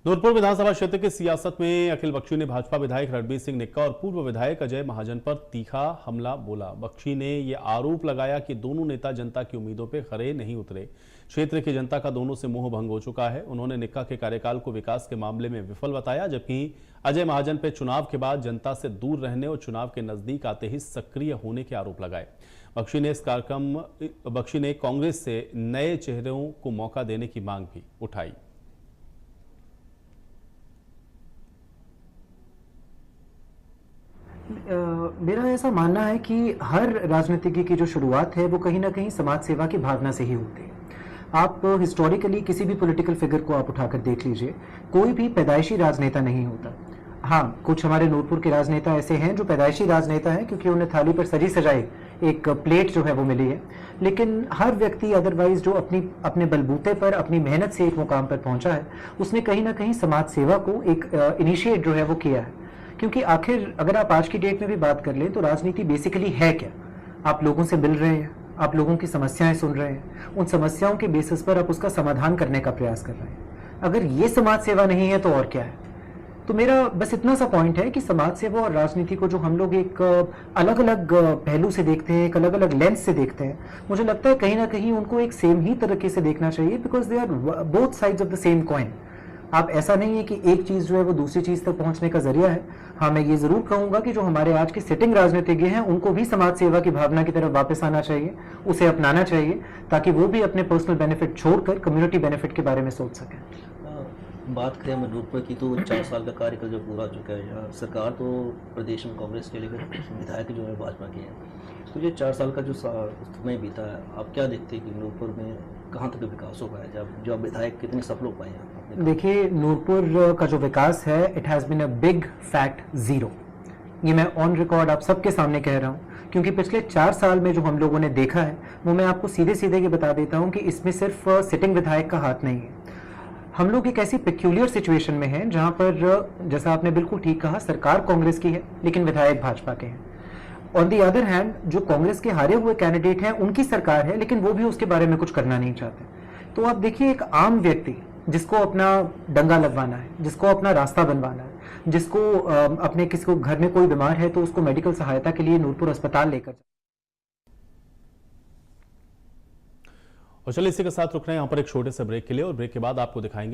नूरपुर विधानसभा क्षेत्र की सियासत में अखिल बख्शी ने भाजपा विधायक रणबीर सिंह निक्का और पूर्व विधायक अजय महाजन पर तीखा हमला बोला। बख्शी ने यह आरोप लगाया कि दोनों नेता जनता की उम्मीदों पर खरे नहीं उतरे। क्षेत्र की जनता का दोनों से मोह भंग हो चुका है। उन्होंने निक्का के कार्यकाल को विकास के मामले में विफल बताया, जबकि अजय महाजन पर चुनाव के बाद जनता से दूर रहने और चुनाव के नजदीक आते ही सक्रिय होने के आरोप लगाए। बख्शी ने कांग्रेस से नए चेहरों को मौका देने की मांग भी उठाई। मेरा ऐसा मानना है कि हर राजनीतिज्ञ की जो शुरुआत है वो कहीं ना कहीं समाज सेवा की भावना से ही होती है। आप हिस्टोरिकली किसी भी पॉलिटिकल फिगर को आप उठाकर देख लीजिए, कोई भी पैदाइशी राजनेता नहीं होता। हाँ, कुछ हमारे नूरपुर के राजनेता ऐसे हैं जो पैदाइशी राजनेता हैं क्योंकि उन्हें थाली पर सजी सजाई एक प्लेट जो है वो मिली है, लेकिन हर व्यक्ति अदरवाइज जो अपने बलबूते पर अपनी मेहनत से एक मुकाम पर पहुंचा है, उसने कहीं ना कहीं समाज सेवा को एक इनिशिएट जो है वो किया है। क्योंकि आखिर अगर आप आज की डेट में भी बात कर लें तो राजनीति बेसिकली है क्या? आप लोगों से मिल रहे हैं, आप लोगों की समस्याएं सुन रहे हैं, उन समस्याओं के बेसिस पर आप उसका समाधान करने का प्रयास कर रहे हैं। अगर ये समाज सेवा नहीं है तो और क्या है? तो मेरा बस इतना सा पॉइंट है कि समाज सेवा और राजनीति को जो हम लोग एक अलग अलग पहलू से देखते हैं, एक अलग अलग लेंस से देखते हैं, मुझे लगता है कहीं ना कहीं उनको एक सेम ही तरीके से देखना चाहिए, because they are both sides of the same coin. आप ऐसा नहीं है कि एक चीज जो है वो दूसरी चीज तक पहुंचने का जरिया है। हाँ, मैं ये जरूर कहूंगा कि जो हमारे आज के सिटिंग राजनीतिज्ञ हैं उनको भी समाज सेवा की भावना की तरफ वापस आना चाहिए, उसे अपनाना चाहिए, ताकि वो भी अपने पर्सनल बेनिफिट छोड़कर कम्युनिटी बेनिफिट के बारे में सोच सकें। बात करें हम नूरपुर की तो 4 साल का कार्यकाल जो पूरा हो चुका है, सरकार तो प्रदेश में कांग्रेस के, लेकर विधायक जो है भाजपा के हैं। तो ये 4 साल का जो समय बीता है, आप क्या देखते हैं कि नूरपुर में कहाँ तक विकास हो पाया, जब जो विधायक कितने सफल हो पाए हैं? देखिए, नूरपुर का जो विकास है, it has been a big fat zero. ये मैं ऑन रिकॉर्ड आप सबके सामने कह रहा हूँ, क्योंकि पिछले 4 साल में जो हम लोगों ने देखा है वो मैं आपको सीधे सीधे ये बता देता हूँ कि इसमें सिर्फ सिटिंग विधायक का हाथ नहीं है। हम लोग एक ऐसी पेक्यूलियर सिचुएशन में हैं जहाँ पर, जैसा आपने बिल्कुल ठीक कहा, सरकार कांग्रेस की है लेकिन विधायक भाजपा के हैं। ऑन दी अदर हैंड, जो कांग्रेस के हारे हुए कैंडिडेट हैं उनकी सरकार है, लेकिन वो भी उसके बारे में कुछ करना नहीं चाहते। तो आप देखिए, एक आम व्यक्ति जिसको अपना डंगा लगवाना है, जिसको अपना रास्ता बनवाना है, जिसको अपने किसी को घर में कोई बीमार है तो उसको मेडिकल सहायता के लिए नूरपुर अस्पताल लेकर, और चलिए इसी के साथ रुक रहे हैं यहाँ पर एक छोटे से ब्रेक के लिए, और ब्रेक के बाद आपको दिखाएंगे